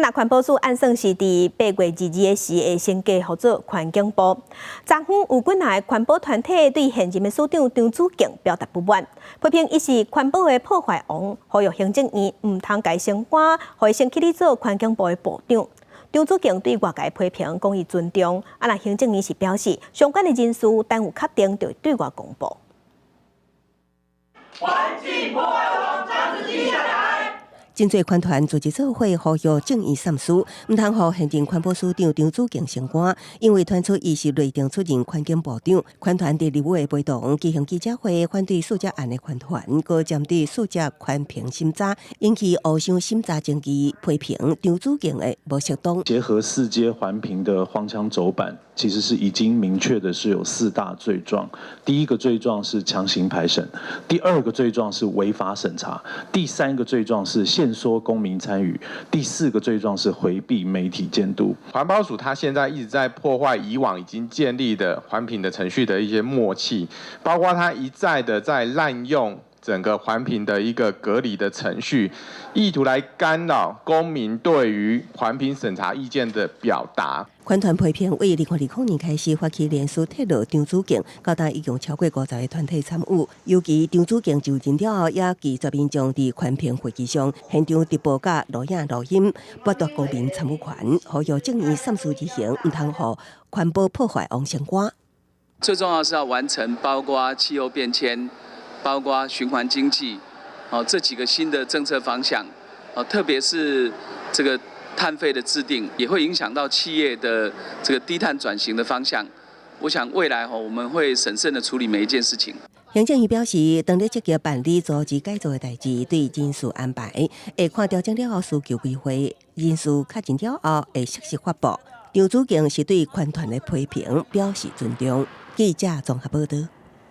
那环保署按算是伫8月22日时会先交付做环境部。昨昏有几来环保团体对现任的署长张子敬表达不满，批评伊是环保的破坏王，呼吁行政院唔通改升官，互伊先去做环境部的部长。张子敬对外界批评讲伊尊重，那行政院是表示相关的人事单有确定，就会对外公布。环境破坏王张子敬下台。 真侪环团组织做伙呼吁正义善书，唔通互现任环保署长张子敬升官，因为传出伊是内定出任环境部长。环团伫2月陪同举行记者会，反对塑胶案的环团，搁针对塑胶环评审查引起欧商审查争议，批评张子敬的无适当。结合4阶环评的荒腔走板，其实是已经明确的是有4大罪状。第一个罪状是强行排审，第2个罪状是违法审查，第3个罪状是限缩公民参与，第4个罪状是回避媒体监督。环保署它现在一直在破坏以往已经建立的环评的程序的一些默契，包括它一再的在滥用整个环评的一个隔离的程序，意图来干扰公民对于环评审查意见的表达。环团批评，为2020年开始发起连署揭露张子敬，到达已经超过50个团体参与。尤其张子敬就任了后，也拒绝民众伫环评会议上现场直播甲录影录音，剥夺公民参与权，呼吁正义善事之行，唔通互环保破坏王升官。最重要是要完成包括气候变迁、包括循环经济，这几个新的政策方向，特别是这个。 碳费的制定也会影响到企业的这个低碳转型的方向。我想未来我们会审慎的处理每一件事情。行政院表示，当咧积极办理组织改造的代志，对人事安排会看调整了后需求规划，人事确认了后会适时发布。张子敬是对环团的批评表示尊重。记者综合报道。